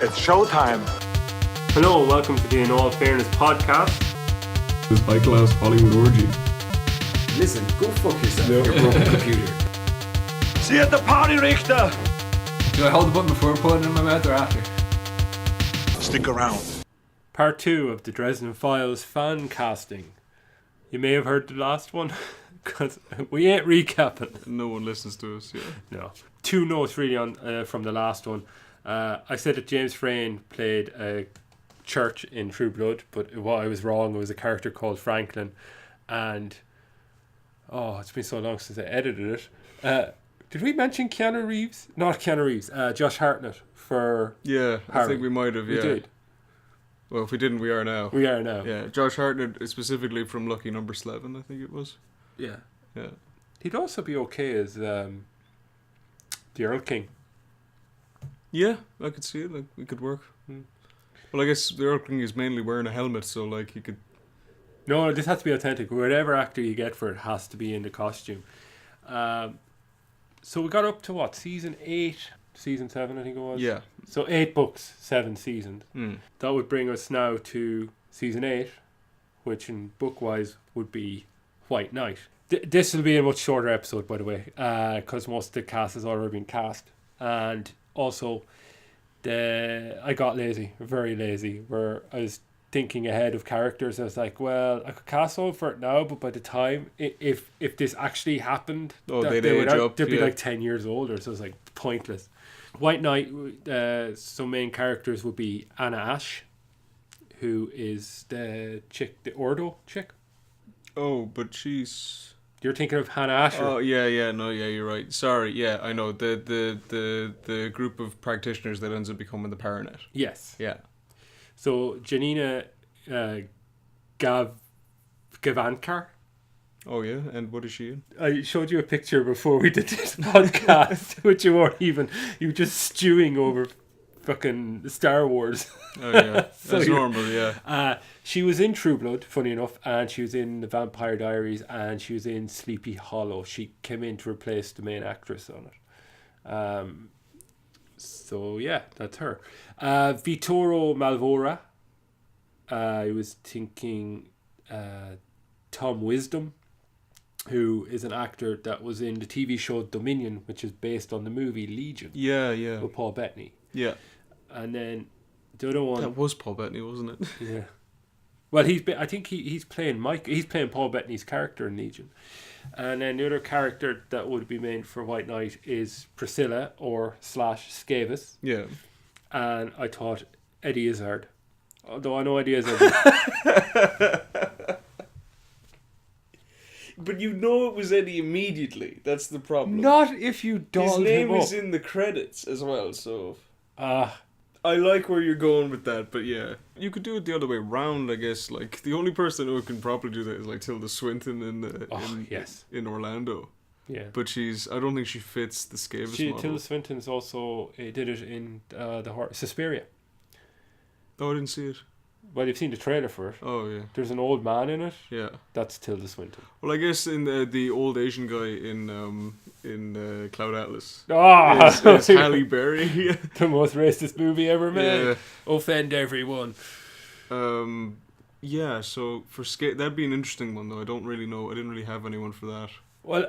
It's showtime. Hello and welcome to the In All Fairness podcast. This high-class Hollywood orgy. Listen, go fuck yourself with your broken computer. See you at the party, Richter. Do I hold the button before I put it in my mouth or after? Stick around. Part 2 of the Dresden Files fan casting. You may have heard the last one, because we ain't recapping. No one listens to us, yeah. No. 2 notes really on from the last one. I said that James Frayne played a church in True Blood, but what I was wrong. It was a character called Franklin, and it's been so long since I edited it. Did we mention Keanu Reeves? Not Keanu Reeves. Josh Hartnett for Yeah, Harry. I think we might have, yeah. We did. Well, if we didn't, we are now. We are now. Yeah, Josh Hartnett specifically from Lucky Number 11, I think it was. Yeah. Yeah. He'd also be okay as the Earl King. Yeah, I could see it. Like, it could work. Well, I guess the Earl King is mainly wearing a helmet, so like he could. No, this has to be authentic. Whatever actor you get for it has to be in the costume. So we got up to what? Season 8? Season 7, I think it was? Yeah. So 8 books, 7 seasons. Mm. That would bring us now to season 8, which in book-wise would be White Knight. This will be a much shorter episode, by the way, because most of the cast has already been cast. And also, I got lazy, very lazy, where I was thinking ahead of characters. I was like, well, I could cast on for it now, but by the time, if this actually happened, they'd age up, they'd be yeah. like 10 years older, so it's like pointless. White Knight, some main characters would be Anna Ash, who is the chick, the Ordo chick. Oh, but she's... You're thinking of Hannah Asher. Oh, yeah, you're right. Sorry, yeah, I know. The group of practitioners that ends up becoming the Paranet. Yes. Yeah. So, Janina Gavankar. Oh, yeah? And what is she in? I showed you a picture before we did this podcast, which you weren't even... You were just stewing over fucking Star Wars. Oh, yeah. So That's normal, yeah. She was in True Blood, funny enough, and she was in The Vampire Diaries, and she was in Sleepy Hollow. She came in to replace the main actress on it. So, yeah, that's her. Vittore Malvora. I was thinking Tom Wisdom, who is an actor that was in the TV show Dominion, which is based on the movie Legion. Yeah. With Paul Bettany. Yeah. And then the other one... That was Paul Bettany, wasn't it? Yeah. Well, I think he's playing Mike. He's playing Paul Bettany's character in Legion. And then the other character that would be made for White Knight is Priscilla or / Scavis. Yeah. And I thought Eddie Izzard. Although I know Eddie Izzard. But you know it was Eddie immediately. That's the problem. Not if you dolled His name him up. is in the credits as well, so... I like where you're going with that, but yeah. You could do it the other way round, I guess. Like, the only person who can properly do that is like Tilda Swinton in Orlando. Yeah. But I don't think she fits the Scavis model. Tilda Swinton's also did it in Suspiria. Oh, I didn't see it. Well, you've seen the trailer for it. Oh, yeah. There's an old man in it. Yeah. That's Tilda Swinton. Well, I guess in the old Asian guy in Cloud Atlas is Halle Berry. The most racist movie ever made. Yeah. Offend everyone. Yeah, so for that'd be an interesting one, though. I don't really know. I didn't really have anyone for that. Well,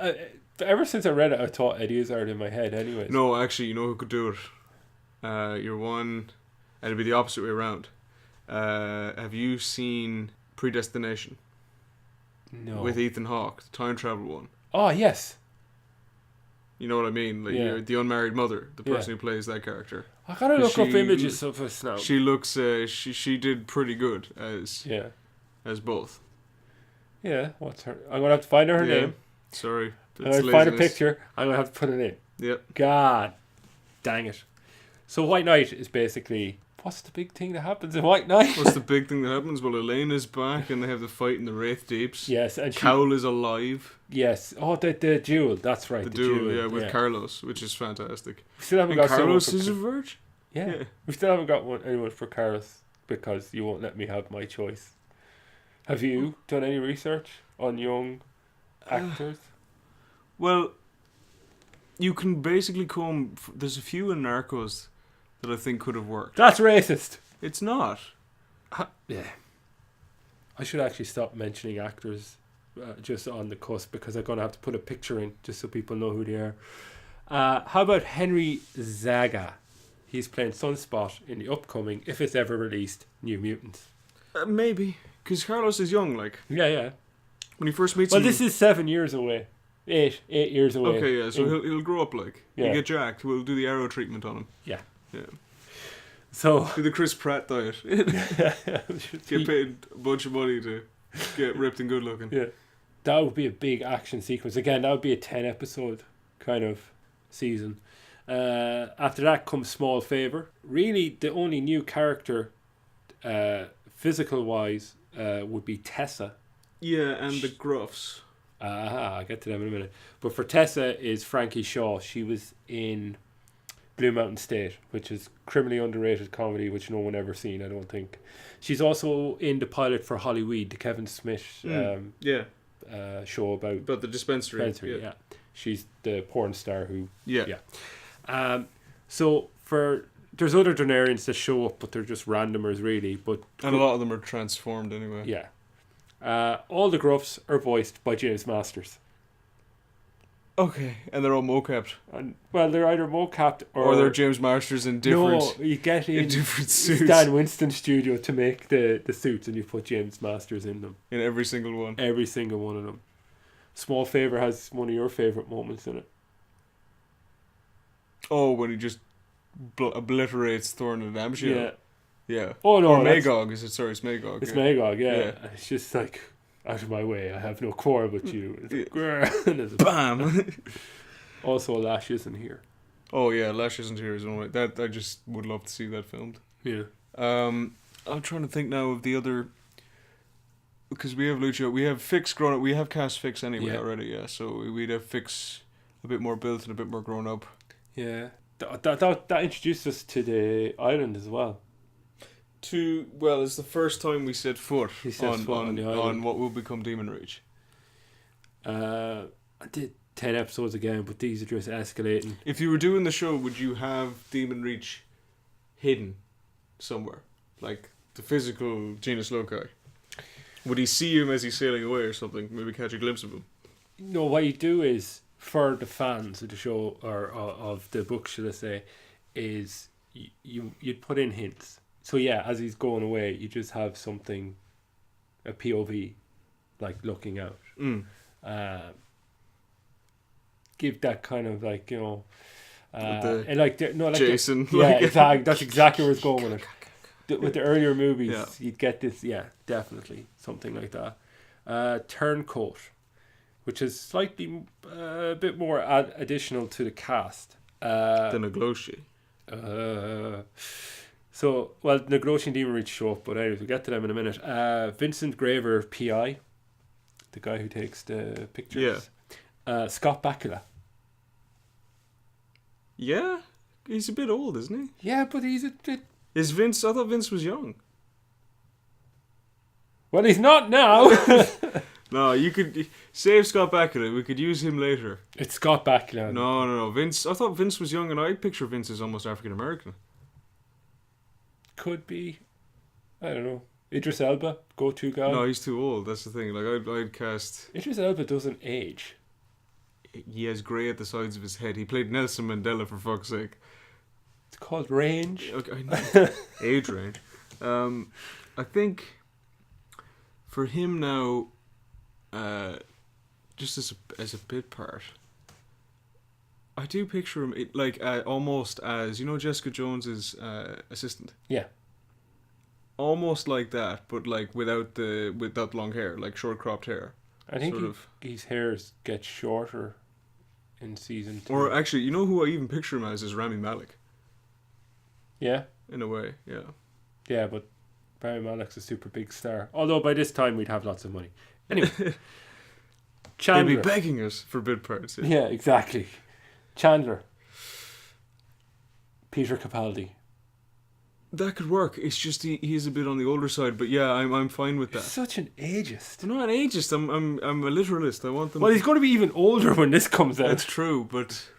ever since I read it, I thought Eddie Izzard in my head anyways. No, actually, you know who could do it? You're one... And it'd be the opposite way around. Have you seen Predestination? No. With Ethan Hawke, the time travel one. Oh, yes. You know what I mean? Like, you're the unmarried mother, the person who plays that character. I gotta look up images of us now. She looks... she did pretty good as both. Yeah, what's her... I'm gonna have to find her name. Sorry. I'm gonna find a picture. I'm gonna have to put it in. Yep. God dang it. So White Knight is basically... What's the big thing that happens in White Knight? What's the big thing that happens? Well, Elena's back and they have the fight in the Wraith Deeps. Yes, and Cowl is alive. Yes. Oh, the duel. That's right. The duel, with Carlos, which is fantastic. We still haven't got Carlos is a virgin? Yeah. We still haven't got anyone for Carlos because you won't let me have my choice. Have you done any research on young actors? Well, you can basically there's a few in Narcos that I think could have worked. That's racist. It's not. Yeah. I should actually stop mentioning actors just on the cusp, because I'm going to have to put a picture in just so people know who they are. How about Henry Zaga? He's playing Sunspot in the upcoming, if it's ever released, New Mutants. Maybe. Because Carlos is young, like. Yeah. When he first meets Well, him... this is 7 years away. 8 years away. Okay, yeah, so he'll grow up, like. Yeah. He'll get jacked. We'll do the arrow treatment on him. Yeah. Yeah. So... Do the Chris Pratt diet. Get paid a bunch of money to get ripped and good looking. Yeah. That would be a big action sequence. Again, that would be a 10 episode kind of season. After that comes Small Favour. Really, the only new character, physical wise, would be Tessa. Yeah, and the Gruffs. I'll get to them in a minute. But for Tessa is Frankie Shaw. She was in Blue Mountain State, which is criminally underrated comedy, which no one ever seen, I don't think. She's also in the pilot for Hollyweed, the Kevin Smith show about the dispensary. Yeah. She's the porn star who... Yeah. So there's other Donarians that show up, but they're just randomers, really. And a lot of them are transformed anyway. Yeah. All the Gruffs are voiced by James Masters. Okay, and they're all mocapped. And, well, they're either mocapped or they're James Masters in different... No, you get in different suits. Stan Winston studio to make the suits, and you put James Masters in them. In every single one. Every single one of them. Small Favour has one of your favourite moments in it. Oh, when he just obliterates Thorn and Amshia. Yeah. Oh, no. Or Magog, is it? Sorry, it's Magog. It's Magog, yeah. It's just like, out of my way, I have no quarrel with you. It's like, and it's BAM! Also, Lash isn't here. Oh, yeah, Lash isn't here. That I just would love to see that filmed. Yeah. I'm trying to think now of the other... Because we have Lucio, we have Fix grown up, we have cast Fix anyway already, yeah. So we'd have Fix a bit more built and a bit more grown up. Yeah. That introduced us to the island as well. It's the first time we set foot on what will become Demon Reach. I did 10 episodes again, but these are just escalating. If you were doing the show, would you have Demon Reach hidden somewhere? Like the physical genus loci? Would he see him as he's sailing away or something? Maybe catch a glimpse of him? No, what you do is, for the fans of the show, or of the book, should I say, is you'd put in hints. So yeah, as he's going away, you just have something, a POV, like looking out. Give that kind of like, you know, and like Jason. Exactly. That's exactly where it's going with it. With the earlier movies, you'd get this, definitely something like that. Turncoat, which is slightly a bit more additional to the cast than Nagloshi. So, Nagloshi and Demon Reach show up, but anyways, we'll get to them in a minute. Vincent Graver, PI, the guy who takes the pictures. Scott Bakula. Yeah, he's a bit old, isn't he? Yeah, but he's a bit... Is Vince? I thought Vince was young. Well, he's not now. No, you could save Scott Bakula. We could use him later. It's Scott Bakula. No. Vince. I thought Vince was young, and I picture Vince as almost African American. Could be. I don't know. Idris Elba, go-to guy. No, he's too old. That's the thing. Like I'd cast. Idris Elba doesn't age. He has grey at the sides of his head. He played Nelson Mandela, for fuck's sake. It's called range. Okay, age range. I think for him now, just as a bit part, I do picture him almost as, you know, Jessica Jones's assistant. Yeah. Almost like that, but like without long hair, like short cropped hair. I think his hairs get shorter in season 2. Or actually, you know who I even picture him as is Rami Malek. Yeah. In a way, yeah. Yeah, but Rami Malek's a super big star. Although by this time we'd have lots of money. Anyway. Chandler. They'd be begging us for bid parts. Yeah, exactly. Chandler. Peter Capaldi. That could work. It's just he's a bit on the older side, but yeah, I'm fine with that. You're such an ageist. I'm not an ageist. I'm a literalist. I want them. Well, he's going to be even older when this comes out. That's true, but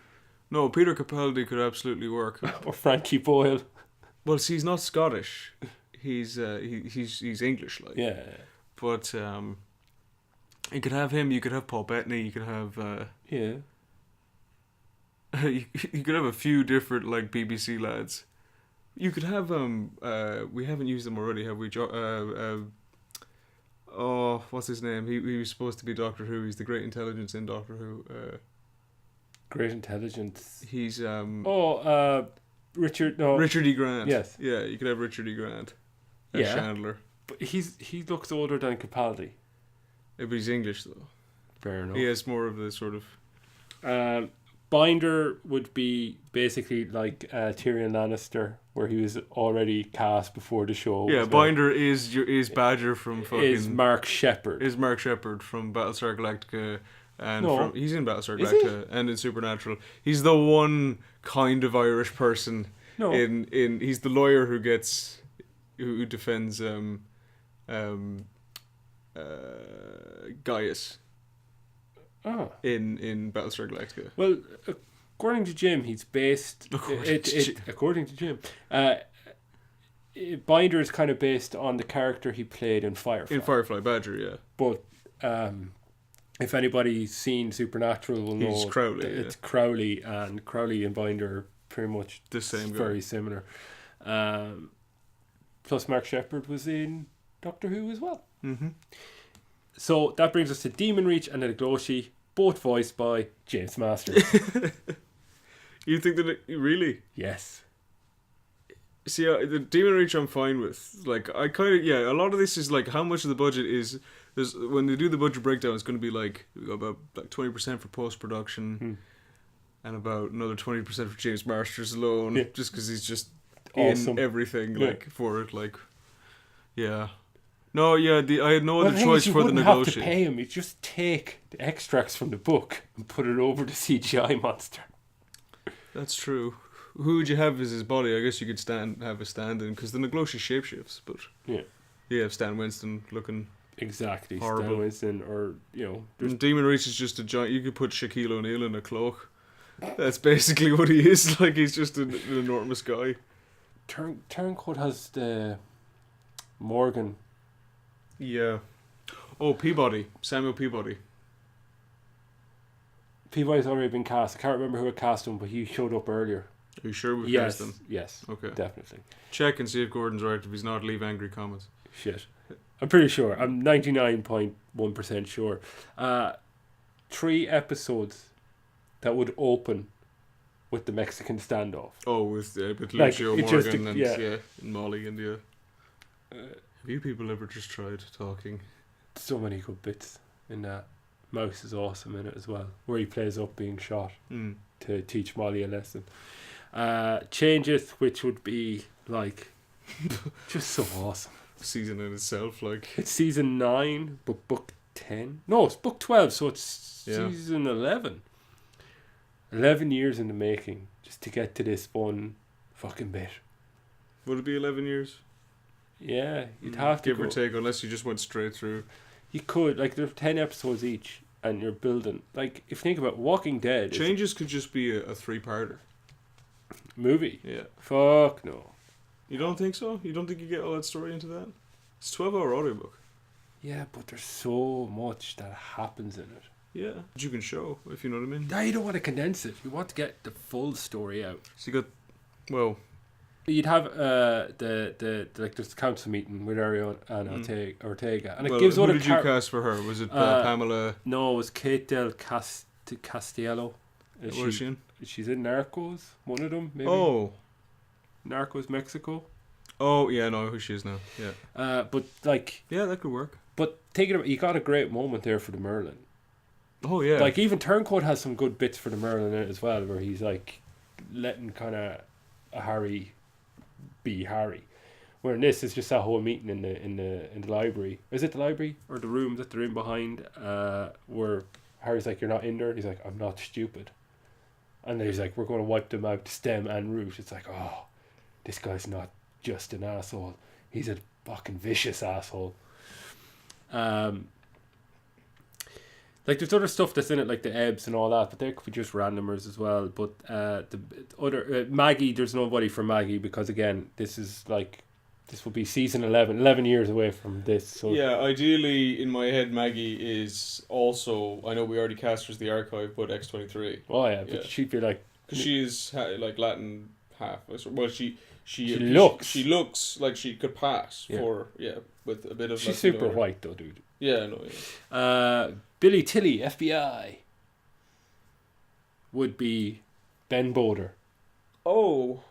no, Peter Capaldi could absolutely work. Or Frankie Boyle. Well, see, he's not Scottish. He's he's English, like. Yeah. But you could have him. You could have Paul Bettany. You could have Yeah. you could have a few different like BBC lads. You could have we haven't used them already, have we? Oh, what's his name? He was supposed to be Doctor Who. He's the Great Intelligence in Doctor Who. Great Intelligence. He's Richard. No. Richard E. Grant. Yes. Yeah, you could have Richard E. Grant as Yeah. Chandler. But he looks older than Capaldi. Yeah, but he's English though. Fair enough. He has more of the sort of. Binder would be basically like Tyrion Lannister, where he was already cast before the show. Yeah, was Binder is Badger from fucking. is Mark Sheppard. Is Mark Sheppard from Battlestar Galactica, and No. he's in Battlestar Is he? Galactica and in Supernatural. He's the one kind of Irish person. No. In he's the lawyer who gets who defends Gaius Oh. in Battlestar Galactica. Well, according to Jim, he's based. According According to Jim, Binder is kind of based on the character he played in Firefly. In Firefly, Badger, yeah. But if anybody's seen Supernatural, will know He's Crowley, that yeah. it's Crowley, and Crowley and Binder are pretty much The same guy. very similar. Plus, Mark Sheppard was in Doctor Who as well. Mm-hmm. So that brings us to Demon Reach and Nagloshi, both voiced by James Masters. You think that really? Yes. See, the Demon Reach I'm fine with. Like, I kind of, yeah, a lot of this is like how much of the budget is. There's when they do the budget breakdown, it's going to be like about 20% for post production, and about another 20% for James Masters alone, Yeah. just because he's just Awesome. in everything Yeah. like for it. Like, yeah, no, yeah, I had no other the thing choice is, you for the wouldn't have to negotiate. pay him. You just take the extracts from the book and put it over the CGI monster. That's true. Who would you have as his body? I guess you could have a stand-in because the Nagloshi shapeshifts, but Yeah. you have Stan Winston looking. Exactly. Horrible. Stan Winston, or there's Demon Reach is just a giant. You could put Shaquille O'Neal in a cloak. That's basically what he is. Like, he's just an enormous guy. Turncoat has the Morgan. Yeah. Oh, Peabody. Samuel Peabody. Peabody's already been cast. I can't remember who had cast him, but he showed up earlier. Are you sure we've Yes, cast him? yes, Okay. definitely. Check and see if Gordon's right. If he's not, leave angry comments. Shit. I'm pretty sure. I'm 99.1% sure. 3 episodes that would open with the Mexican standoff. Oh, with Like, Lucio it just- Morgan and yeah. and Molly and have you people ever just tried talking? So many good bits in that. Mouse is awesome in it as well, where he plays up being shot to teach Molly a lesson. Changes, which would be like just so awesome. Season in itself, like. It's season 9, but book 10. No, it's book 12, so it's Yeah. season 11. 11 years in the making just to get to this one fucking bit. Would it be 11 years? Yeah, you'd have to Give go. or take, unless you just went straight through. You could, like, there's 10 episodes each, and you're building. Like, if you think about Walking Dead, is Changes could just be a 3-parter. a movie. Yeah. Fuck no. You don't think so? You don't think you get all that story into that? It's a 12-hour audiobook. Yeah, but there's so much that happens in it. Yeah. But you can show, if you know what I mean. Now you don't want to condense it. You want to get the full story out. So you got, well, You'd have the like this council meeting with Ariana and Ortega, and it well, gives all who the did you cast for her? Was it Pamela? No, it was Kate del Castiello. Where is she in? She's in Narcos. One of them, maybe. Oh. Narcos Mexico. Oh, yeah, I know who she is now. Yeah. But like, Yeah, that could work. but thinking about, you got a great moment there for the Merlin. Oh, yeah. Like, even Turncoat has some good bits for the Merlin in it as well, where he's like letting kind of a Harry be Harry. Where in this is just that whole meeting in the library. Is it the library or the room that they're in behind? Where Harry's like, "You're not in there." And he's like, "I'm not stupid." And then he's like, "We're going to wipe them out, stem and root." It's like, oh, this guy's not just an asshole. He's a fucking vicious asshole. Like, there's other stuff that's in it, like the Ebbs and all that, but they could be just randomers as well. But the other Maggie, there's nobody for Maggie because again, this will be season 11 years away from this. So Yeah, ideally, in my head, Maggie is also... I know we already cast her as the archive, but X-23. oh yeah, but Yeah. she'd be like, Because she is, like, Latin half. Well, she looks like she could pass Yeah. for... Yeah, with a bit of... she's Latino super in her. white though, dude. Yeah, I know, yeah. Billy Tilly, FBI, would be Ben Boder. Oh,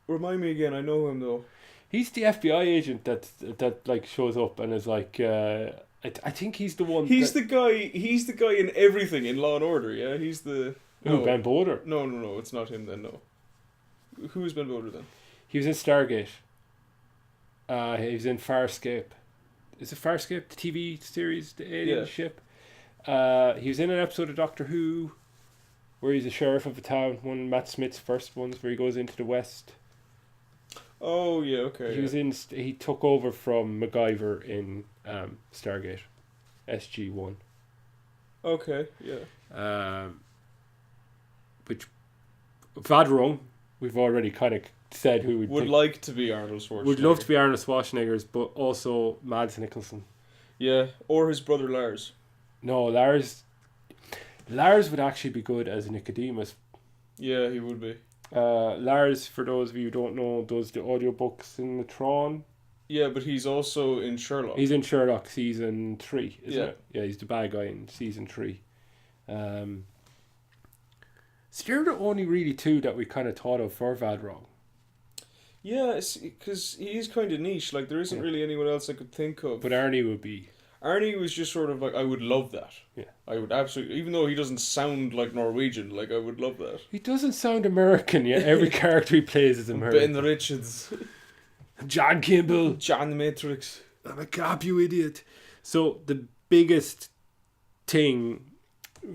remind me again. I know him, though. He's the FBI agent that like shows up and is like, I think he's the one. He's the guy in everything in Law and Order, yeah? He's the... Who, Ben Boder? No, it's not him then, no. Who is Ben Boder then? He was in Stargate. He was in Farscape. Is it Farscape, the TV series, the alien Yeah. ship? He was in an episode of Doctor Who where he's a sheriff of a town, one of Matt Smith's first ones, where he goes into the West. Oh, yeah, okay. He was in. He took over from MacGyver in Stargate, SG-1. Okay, yeah. Which Vadrung, we've already kind of said who Would pick. like to be Arnold Schwarzenegger. Would love to be Arnold Schwarzenegger's, but also Mads Mikkelsen. Yeah, or his brother Lars. No, Lars would actually be good as Nicodemus. Yeah, he would be. Lars, for those of you who don't know, does the audiobooks in the Tron. Yeah, but he's also in Sherlock. He's in Sherlock season 3, isn't Yeah. it? Yeah, he's the bad guy in season 3. So they're the only really two that we kind of thought of for Vadrung. Yeah, because he is kind of niche. Like, there isn't really anyone else I could think of. But Arnie would be... Arnie was just sort of like, I would love that. Yeah. I would absolutely... Even though he doesn't sound like Norwegian, like, I would love that. He doesn't sound American, yet every character he plays is American. Ben Richards. John Kimball. John Matrix. I'm a cop, you idiot. So the biggest thing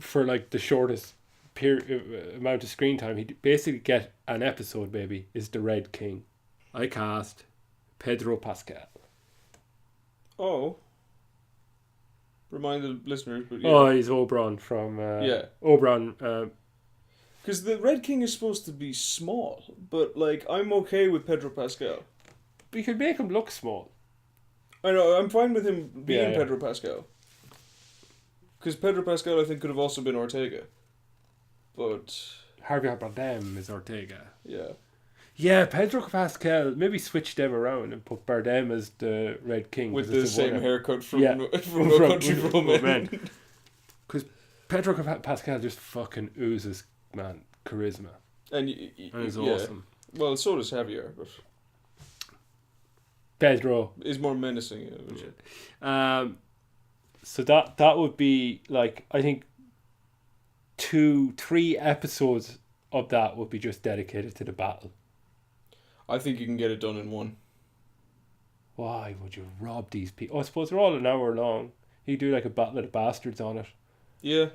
for like the shortest amount of screen time he'd basically get an episode, baby, is the Red King. I cast Pedro Pascal. Oh. Remind the listeners, but yeah. Oh, he's Oberon from Yeah. Oberon. Because the Red King is supposed to be small, but like I'm okay with Pedro Pascal. We could make him look small. I know, I'm fine with him being Yeah. Pedro Pascal. Because Pedro Pascal, I think, could have also been Ortega. But Harvey Bardem is Ortega. yeah, Yeah, Pedro Pascal, maybe switch them around and put Bardem as the Red King. with 'cause the it's same one- haircut from Yeah. from No Country for Old Men. Men. Because Pedro Pascal just fucking oozes, man, charisma. And And he's yeah. awesome. Well, so does Javier, but Pedro. is more menacing. Yeah, which- So that would be like, I think 2-3 episodes of that would be just dedicated to the battle. I think you can get it done in one. Why would you rob these people? Oh, I suppose they're all an hour long. You do like a Battle of the Bastards on it. Yeah.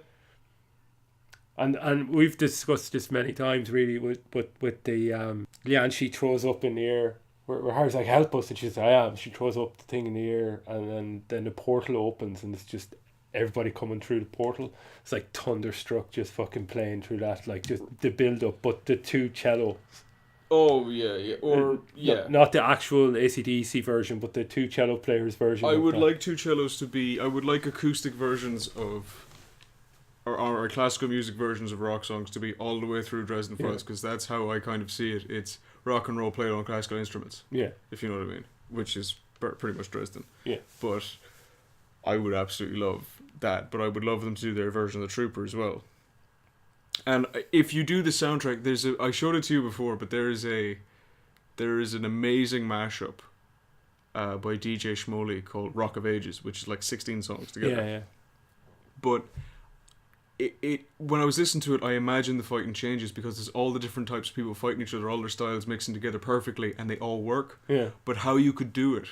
And we've discussed this many times really with the Leanne, she throws up in the air where Harry's like, help us, and she's like, I am. She throws up the thing in the air and then the portal opens and it's just everybody coming through the portal. It's like Thunderstruck just fucking playing through that, like just the build up, but the two cellos. Oh yeah. Or yeah. Not the actual AC/DC version, but the two cello players version. I of would that. like two cellos to be. I would like acoustic versions of, or classical music versions of rock songs to be all the way through Dresden Files, because that's how I kind of see it. It's rock and roll played on classical instruments, Yeah. if you know what I mean, which is pretty much Dresden. Yeah. But I would absolutely love that. But I would love them to do their version of the Trooper as well. And if you do the soundtrack, I showed it to you before, but there is an amazing mashup by DJ Schmoley called Rock of Ages, which is like 16 songs together. Yeah. But it when I was listening to it, I imagined the fighting changes because there's all the different types of people fighting each other, all their styles mixing together perfectly, and they all work. Yeah. But how you could do it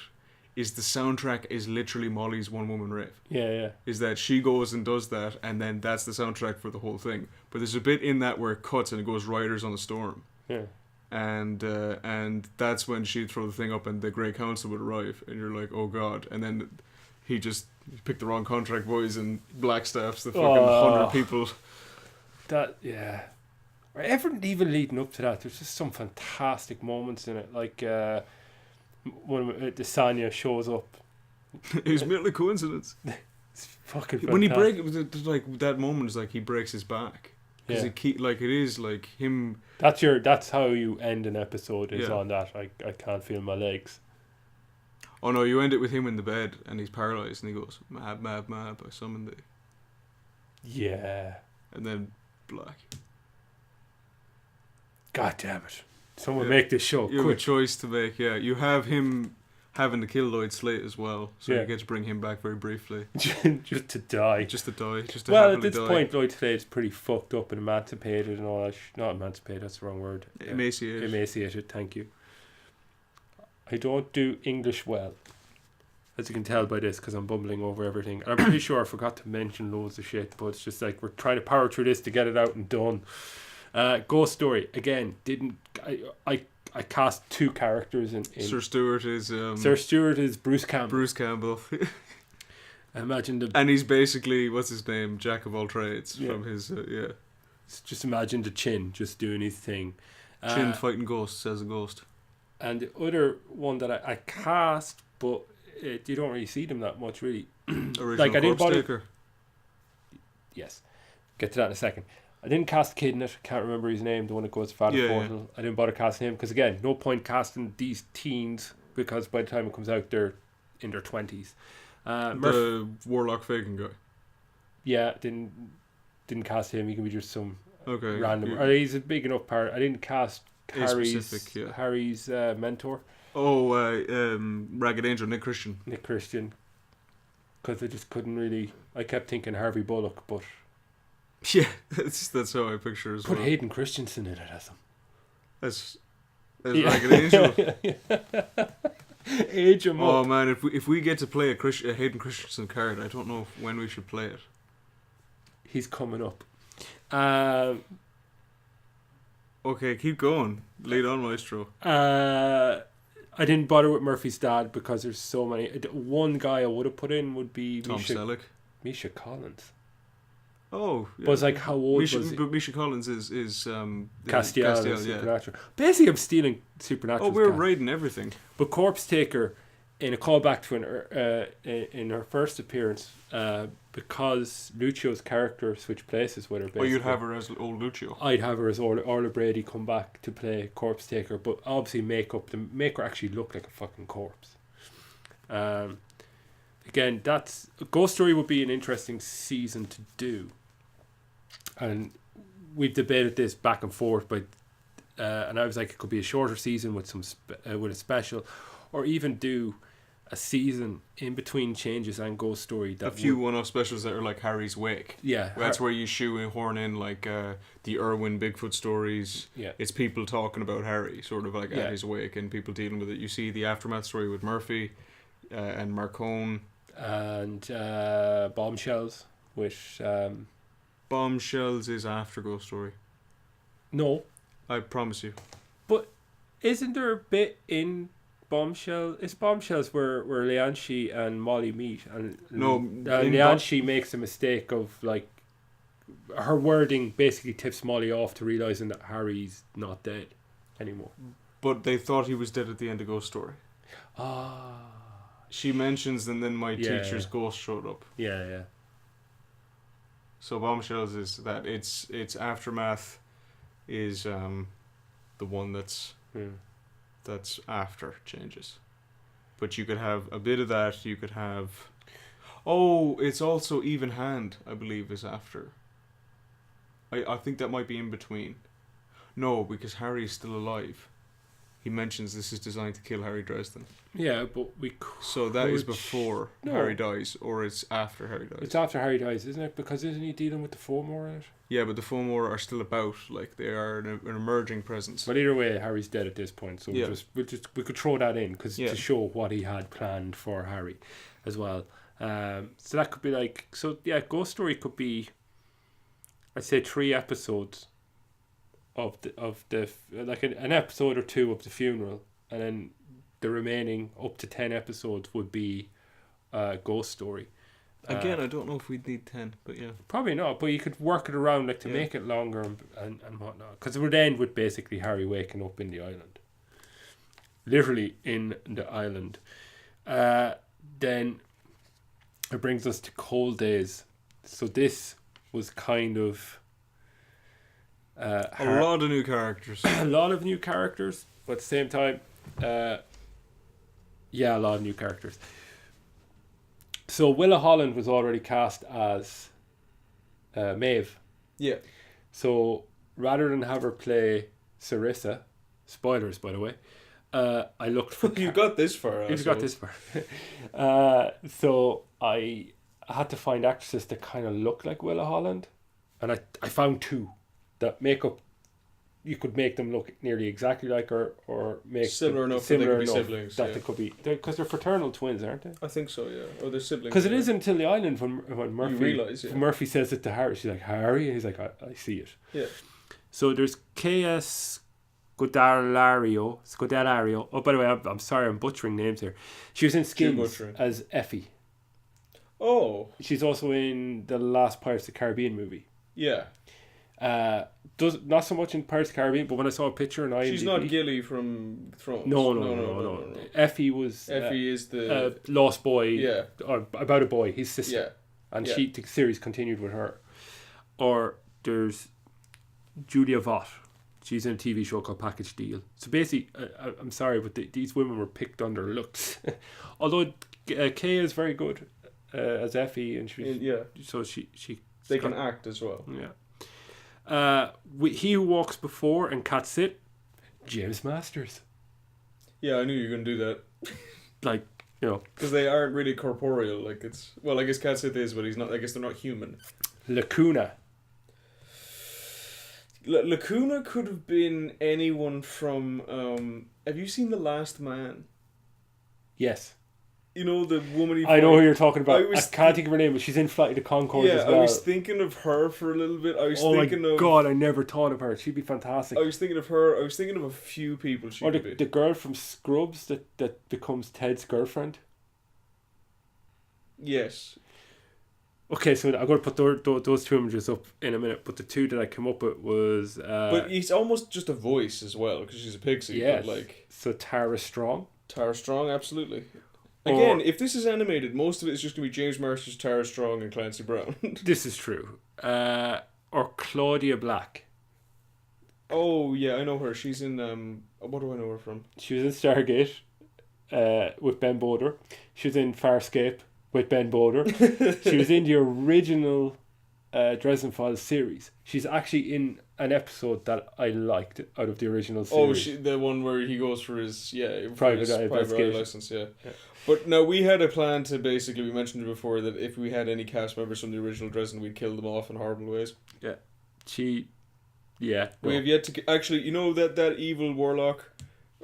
is the soundtrack is literally Molly's One Woman Rave. Yeah. Is that she goes and does that, and then that's the soundtrack for the whole thing. But there's a bit in that where it cuts and it goes Riders on the Storm. Yeah. And that's when she'd throw the thing up and the Grey Council would arrive, and you're like, oh god. And then he just picked the wrong contract, boys, and blackstaffs the fucking Oh. 100 people. That, yeah. Or everything even leading up to that, there's just some fantastic moments in it. Like when the Sanya shows up. It was merely coincidence. It's fucking fantastic. When he like that moment is like he breaks his back because Yeah. it is like him. That's how you end an episode, is Yeah. on that. I can't feel my legs. Oh no, you end it with him in the bed and he's paralyzed and he goes, "Mad, mad, mad, I summoned thee," Yeah. and then black. God damn it. Someone Yeah. make this show You have a quick. choice to make. Yeah, you have him having to kill Lloyd Slate as well, so Yeah. you get to bring him back very briefly, Just to die. just to die, just to Well, at happily this die. point, Lloyd Slade's pretty fucked up and emancipated and all that. Not emancipated, that's the wrong word. Emaciated. Emaciated, thank you. I don't do English well, as you can tell by this, because I'm bumbling over everything. And I'm pretty sure I forgot to mention loads of shit, but it's just like we're trying to power through this to get it out and done. Ghost Story, again, I cast 2 characters in Sir Stewart is Sir Stewart is Bruce Campbell. Bruce Campbell, I imagine and he's basically what's his name, Jack of all trades Yeah. from his just imagine the Chin just doing his thing. Chin fighting ghosts as a ghost. And the other one that I cast, but you don't really see them that much, really. Original Like, I didn't Corpse bother- Taker. Yes, get to that in a second. I didn't cast Kid in it. Can't remember his name. The one that goes to Father Yeah, Portal. I didn't bother casting him because, again, no point casting these teens because by the time it comes out, they're in their 20s. The Warlock Fagan guy. Yeah, didn't cast him. He can be just some Okay. random. you- Or he's a big enough part. I didn't cast A specific, yeah. Harry's mentor, Ragged Angel, Nick Christian. Nick Christian, because I just couldn't really. I kept thinking Harvey Bullock, but Yeah, that's how I picture as put well. Hayden Christensen in it as him. As Yeah. Ragged Angel. Age him Oh up. man, if we get to play a Hayden Christensen card, I don't know when we should play it. He's coming up. Okay, keep going. Lead on, Maestro. I didn't bother with Murphy's dad because there's so many. One guy I would have put in would be Tom Selleck. Misha Collins. Oh, yeah. But it's like, how old was he? But Misha Collins is Castiel, yeah. Supernatural. Basically, I'm stealing Supernatural. Oh, we're raiding everything. But Corpse Taker, in a callback to in her first appearance, because Lucio's character switched places with her. Oh, you'd have her as old Lucio. I'd have her as Orla Brady come back to play Corpse Taker, but obviously make her actually look like a fucking corpse. Again, that's Ghost Story would be an interesting season to do, and we've debated this back and forth. But and I was like, it could be a shorter season with some with a special, or even do a season in between Changes and Ghost Story. That A few one-off specials that are like Harry's Wake. yeah, That's where you shoehorn in like the Irwin Bigfoot stories. yeah. It's people talking about Harry, sort of like Yeah. at his wake, and people dealing with it. You see the aftermath story with Murphy and Marcone. And Bombshells, which Bombshells is after Ghost Story. no, I promise you. but isn't there a bit in Bombshell? It's Bombshells where Lianshi and Molly meet, and No, Lianshi makes a mistake of like her wording basically tips Molly off to realizing that Harry's not dead anymore. But they thought he was dead at the end of Ghost Story. Ah, She mentions, and then my Yeah. teacher's ghost showed up. yeah. So Bombshells is that its aftermath is the one that's after Changes. But you could have a bit of that. You could have. Oh, it's also Even Hand, I believe, is after. I think that might be in between. No, because Harry's still alive. He mentions this is designed to kill Harry Dresden. Yeah, but we could. So that is before No. Harry dies, or it's after Harry dies. It's after Harry dies, isn't it? Because isn't he dealing with the Fomor in it? Yeah, but the Fomor are still about. Like, they are an emerging presence. But either way, Harry's dead at this point, so Yeah. we could throw that in because Yeah. to show what he had planned for Harry, as well. So that could be like Ghost Story could be, I'd say 3 episodes of the like an episode or 2 of the funeral, and then the remaining up to 10 episodes would be ghost story. Again, I don't know if we'd need 10, but yeah. Probably not, but you could work it around like to make it longer and whatnot. Because it would end with basically Harry waking up in the island. Literally in the island. Then it brings us to Cold Days. So this was kind of... a lot of new characters. a lot of new characters, but at the same time... a lot of new characters. So Willa Holland was already cast as Maeve. Yeah. So rather than have her play Sarissa, spoilers by the way, I looked for... You got this far. You've got this far. So I had to find actresses that kind of look like Willa Holland, and I found two that make up... You could make them look nearly exactly like her, or make similar them enough similar that they could be enough siblings. that they could be, because they're fraternal twins, aren't they? I think so, yeah. Or they're siblings. Because it isn't until the island when Murphy realise, Murphy says it to Harry. She's like, Harry? And he's like, I see it. Yeah. So there's K.S. Scodelario. Oh, by the way, I'm sorry, I'm butchering names here. She was in Skins as Effie. Oh. She's also in the last Pirates of the Caribbean movie. Yeah. Does not so much in Pirates of the Caribbean, but when I saw a picture in IMDb... She's not Gilly from Thrones. No. Effie was... Effie is the... lost boy. Yeah. Or about a boy, his sister. Yeah. And the series continued with her. Or there's Julia Vaught. She's in a TV show called Package Deal. So basically, I'm sorry, but these women were picked on their looks. Although Kay is very good as Effie, and so she they can act as well. Yeah. He Who Walks Before and Cat Sit, James Masters. Yeah, I knew you were going to do that. Like, you know. Because they aren't really corporeal. Like, it's... Well, I guess Cat Sit is, but he's not... I guess they're not human. Lacuna. Lacuna could have been anyone from... have you seen The Last Man? Yes. You know, the woman... I know who you're talking about. I can't think of her name, but she's in Flight of the Conchords as well. I was thinking of her for a little bit. I was thinking of... Oh my God, I never thought of her. She'd be fantastic. I was thinking of her. I was thinking of a few people she could be. The girl from Scrubs that becomes Ted's girlfriend. Yes. Okay, so I'm going to put those two images up in a minute, but the two that I came up with was... but he's almost just a voice as well, because she's a pixie. Yes. But like... So Tara Strong. Tara Strong, absolutely. Again, if this is animated, most of it is just going to be James Marsters, Tara Strong, and Clancy Brown. This is true. Or Claudia Black. Oh, yeah, I know her. She's in... what do I know her from? She was in Stargate with Ben Boder. She was in Farscape with Ben Boder. She was in the original Dresden Files series. She's actually in an episode that I liked out of the original series. Oh, the one where he goes for his private license, yeah. But no, we had a plan to basically, we mentioned it before, that if we had any cast members from the original Dresden, we'd kill them off in horrible ways. Yeah. We have yet to... Actually, you know that evil warlock?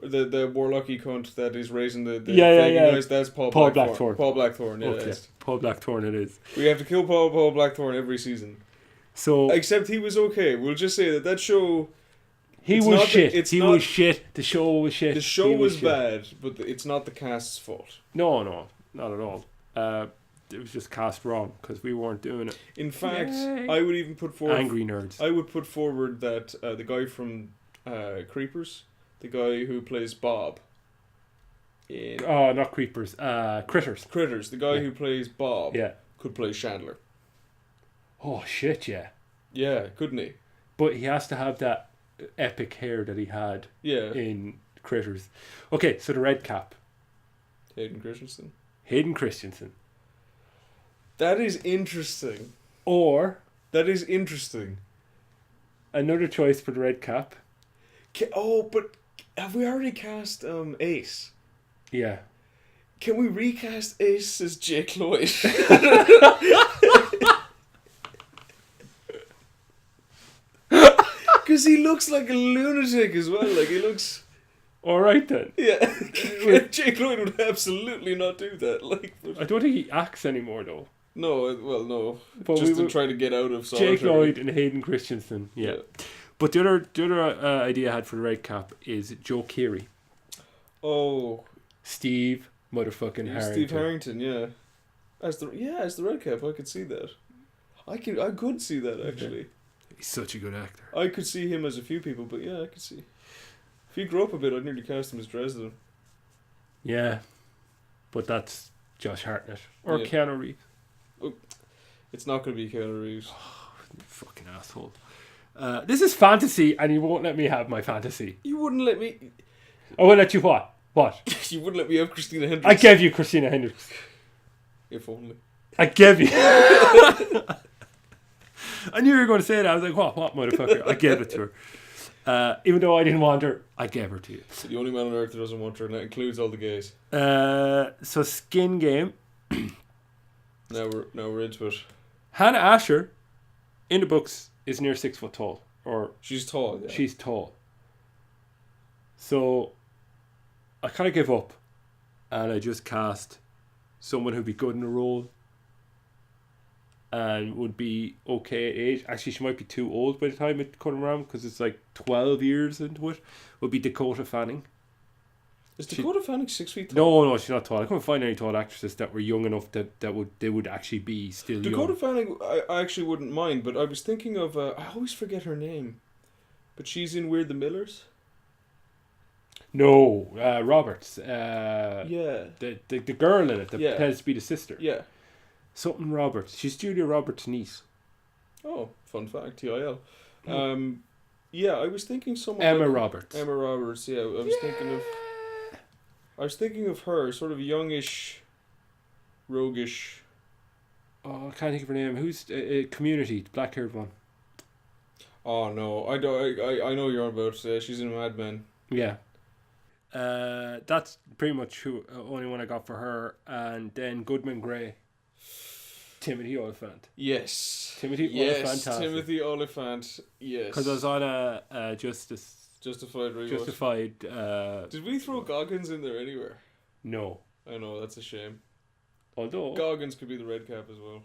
The warlocky cunt that is raising the guys? That's Paul Blackthorne. Paul Blackthorne, yeah. Okay. Paul Blackthorne it is. We have to kill Paul Blackthorne every season. So... Except he was okay. We'll just say that show... He was shit. Was shit. The show was shit. The show was bad, but it's not the cast's fault. No, not at all. It was just cast wrong because we weren't doing it. In fact, I would even put forward... Angry nerds. I would put forward that the guy from Creepers, the guy who plays Bob... not Creepers. Critters. Critters. The guy who plays Bob could play Chandler. Oh, shit, yeah. Yeah, couldn't he? But he has to have that epic hair that he had in Critters. Okay, so the red cap. Hayden Christensen. That is interesting. Or... That is interesting. Another choice for the red cap. But have we already cast Ace? Yeah. Can we recast Ace as Jake Lloyd? Because he looks like a lunatic as well. Like, he looks... Alright then. Yeah. Jake Lloyd would absolutely not do that. Like, I don't think he acts anymore, though. No. But just to try to get out of solitary. Jake Lloyd and Hayden Christensen, yeah. But the other idea I had for the red cap is Joe Keery. Oh. Steve motherfucking Harrington. Steve Harrington, yeah. As the red cap, I could see that. I could see that actually. He's such a good actor. I could see him as a few people, but yeah, I could see. If he grew up a bit, I'd nearly cast him as Dresden. Yeah, but that's Josh Hartnett or Yeah. Keanu Reeves. It's not going to be Keanu Reeves. You fucking asshole. This is fantasy, and you won't let me have my fantasy. You wouldn't let me. I will let you what? What? You wouldn't let me have Christina Hendricks. I gave you Christina Hendricks. If only. I gave you. I knew you were going to say that. I was like, what, motherfucker? I gave it to her. Even though I didn't want her, I gave her to you. The only man on earth that doesn't want her, and that includes all the gays. So Skin Game. Now we're into it. Hannah Asher, in the books, is near 6 foot tall, or She's tall. Yeah. she's tall. So I kind of give up, and I just cast someone who'd be good in the role and would be okay at age. Actually, she might be too old by the time it comes around because it's like 12 years into it. Would be Dakota Fanning. Is Dakota Fanning 6 feet tall? No, she's not tall. I couldn't find any tall actresses that were young enough that they would actually be still Dakota young. Fanning, I actually wouldn't mind, but I was thinking of. I always forget her name, but she's in We're the Millers. No, Roberts. Yeah. The girl in it that Yeah. pretends to be the sister. Yeah. Something Roberts. She's Julia Roberts' niece. Oh, fun fact, TIL. Yeah, I was thinking someone. Emma like Roberts. Emma Roberts. Yeah, I was thinking of her, sort of youngish, roguish. Oh, I can't think of her name. Who's Community, the black-haired one? Oh no, I don't. I know you're on about. She's in Mad Men. Yeah. That's pretty much who only one I got for her, and then Goodman Gray. Timothy Oliphant. Yes. Timothy Yes. Oliphant. Timothy Oliphant. Yes. Because I was on a Justified rewatch. Justified. Did we throw Goggins in there anywhere? No. I know, that's a shame. Although. Goggins could be the red cap as well.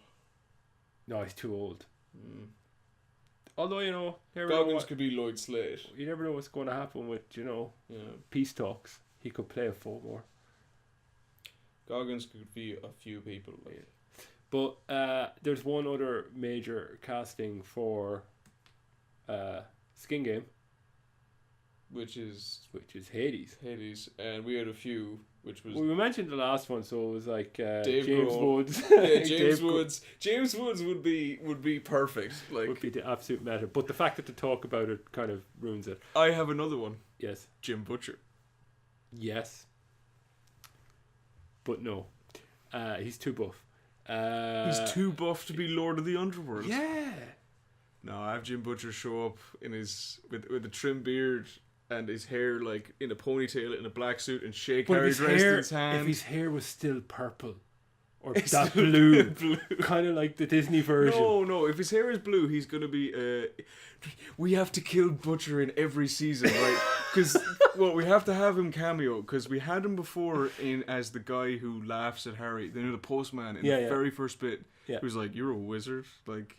No, he's too old. Mm. Although, you know, Goggins could be Lloyd Slate. you never know what's going to happen with, Yeah. peace talks. He could play a four more. Goggins could be a few people. Like. But there's one other major casting for Skin Game, Which is Hades. Hades, and we had a few, which was Well, we mentioned the last one, so it was like Dave James Grohl. Woods. yeah, James Dave Woods. James Woods would be perfect. Like would be the absolute meta. But the fact that to talk about it kind of ruins it. I have another one. Yes. Jim Butcher. Yes. But no. He's too buff. He's too buff to be Lord of the Underworld. Yeah. No, I have Jim Butcher show up in his with a trim beard and his hair like in a ponytail in a black suit and shake But Harry if Dresden's hand. if his hair was still purple or It's that still blue, blue. kind of like the Disney version. No. If his hair is blue, he's gonna be. We have to kill Butcher in every season, right? Because we have to have him cameo because we had him before in as the guy who laughs at Harry. Then the postman in the very first bit. Yeah. He was like, "You're a wizard." Like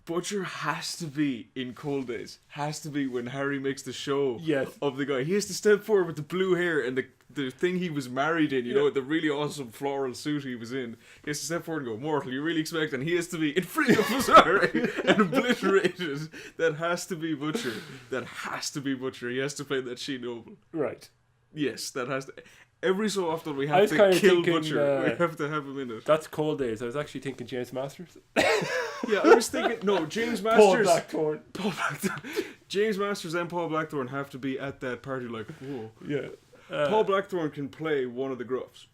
Butcher has to be in Cold Days. Has to be when Harry makes the show Yes. of the guy. He has to step forward with the blue hair and the thing he was married in, you know, the really awesome floral suit he was in. He has to step forward and go, "Mortal, you really expect?" And he has to be in free of us, Harry, and obliterated. That has to be Butcher. That has to be Butcher. He has to play that She Noble. Right. Yes, that has to. Every so often we I have was to kinda kill thinking, Butcher. We have to have him in it. That's Cold Days. I was actually thinking James Masters. Yeah, I was thinking, no, James Paul Masters. Blackthorne. Paul Blackthorne. James Masters and Paul Blackthorne have to be at that party like, whoa. Yeah. Paul Blackthorne can play one of the Gruffs.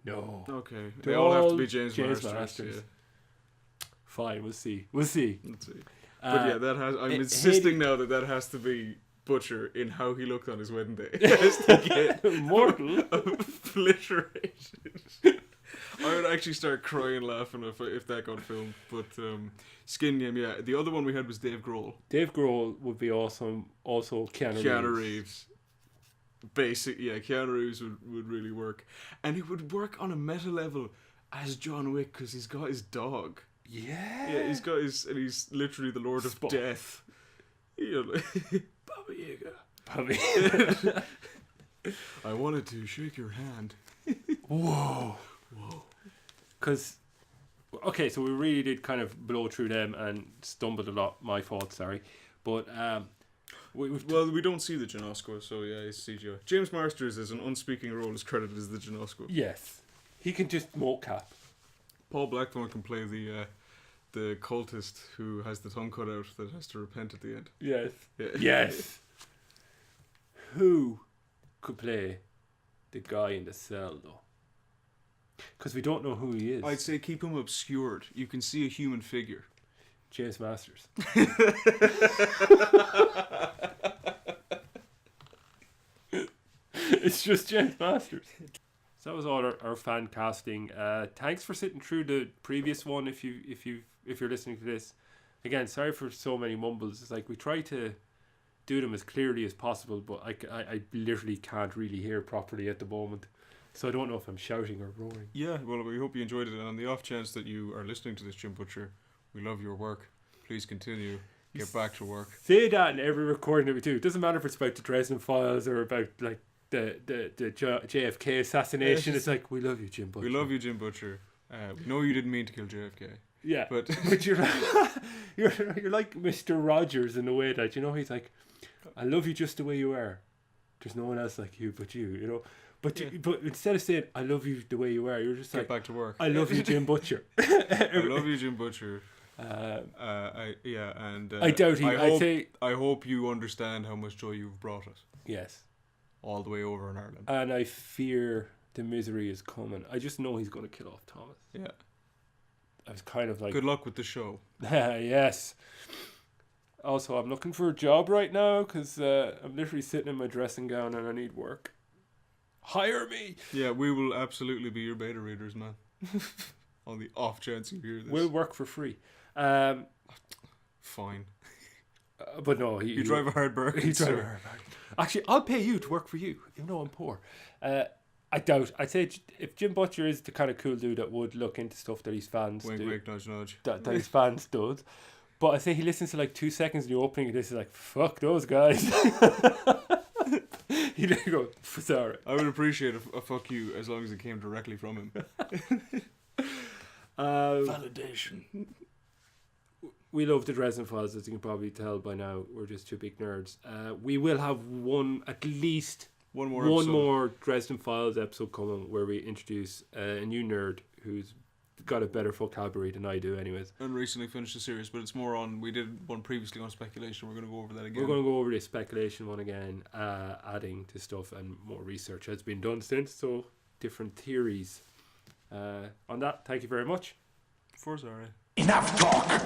No. Okay. They all have to be James Masters. Masters. Yeah. Fine, we'll see. Let's see. But yeah, that has. I'm insisting now that has to be Butcher in how he looked on his wedding day. He has to get Mortal. obliterated. I would actually start crying laughing if that got filmed. But Skin Game, yeah. The other one we had was Dave Grohl. Dave Grohl would be awesome. Also, Keanu Reeves. Keanu Reeves would really work. And he would work on a meta level as John Wick because he's got his dog. Yeah. He's got and he's literally the Lord of Death. You know, Baba Yaga. I wanted to shake your hand. Whoa. Because, okay, so we really did kind of blow through them and stumbled a lot. My fault, sorry. But we don't see the Janosco, so yeah, it's CGI. James Marsters is an unspeaking role is credited as the Janosco. yes, he can just mocap. Paul Blackthorne can play the cultist who has the tongue cut out that has to repent at the end. Yes. Yeah. Yes. Who could play the guy in the cell, though? Because we don't know who he is. I'd say keep him obscured. You can see a human figure. James Masters. It's just James Masters. So that was all our fan casting. Thanks for sitting through the previous one. If you're listening to this, again, sorry for so many mumbles. It's like we try to do them as clearly as possible, but I literally can't really hear properly at the moment. So I don't know if I'm shouting or roaring. Yeah, well, we hope you enjoyed it. And on the off chance that you are listening to this, Jim Butcher, we love your work. Please continue. Get back to work. Say that in every recording that we do. It doesn't matter if it's about the Dresden Files or about like the JFK assassination. It's like, we love you, Jim Butcher. We love you, Jim Butcher. We know you didn't mean to kill JFK. Yeah, but you're like Mr. Rogers in the way that, you know, he's like, I love you just the way you are. There's no one else like you but you know. But but instead of saying I love you the way you are, you're just get like, back to work. I love you, Jim Butcher. I love you, Jim Butcher. I doubt he. I hope you understand how much joy you've brought us. Yes. All the way over in Ireland. And I fear the misery is coming. I just know he's going to kill off Thomas. Yeah. I was kind of like, good luck with the show. Yes. Also, I'm looking for a job right now because I'm literally sitting in my dressing gown and I need work. Hire me. Yeah, we will absolutely be your beta readers, man. On the off chance you hear this, we'll work for free. Fine. But no, you drive a hard bargain. He drive a hard bargain. Actually, I'll pay you to work for you, even though I'm poor. I doubt. I'd say if Jim Butcher is the kind of cool dude that would look into stuff that his fans wink, do, wink, nudge, nudge. That his fans does. But I say he listens to like 2 seconds in the opening. This is like, fuck those guys. He didn't go, sorry. I would appreciate a fuck you as long as it came directly from him. Validation. We love the Dresden Files, as you can probably tell by now. We're just two big nerds. We will have at least one more Dresden Files episode coming where we introduce a new nerd who's got a better vocabulary than I do anyways. And recently finished the series, but it's more on, we did one previously on speculation. We're going to go over that again. We're going to go over the speculation one again, adding to stuff, and more research has been done since, so different theories. On that, thank you very much. Forza, alright. Enough talk!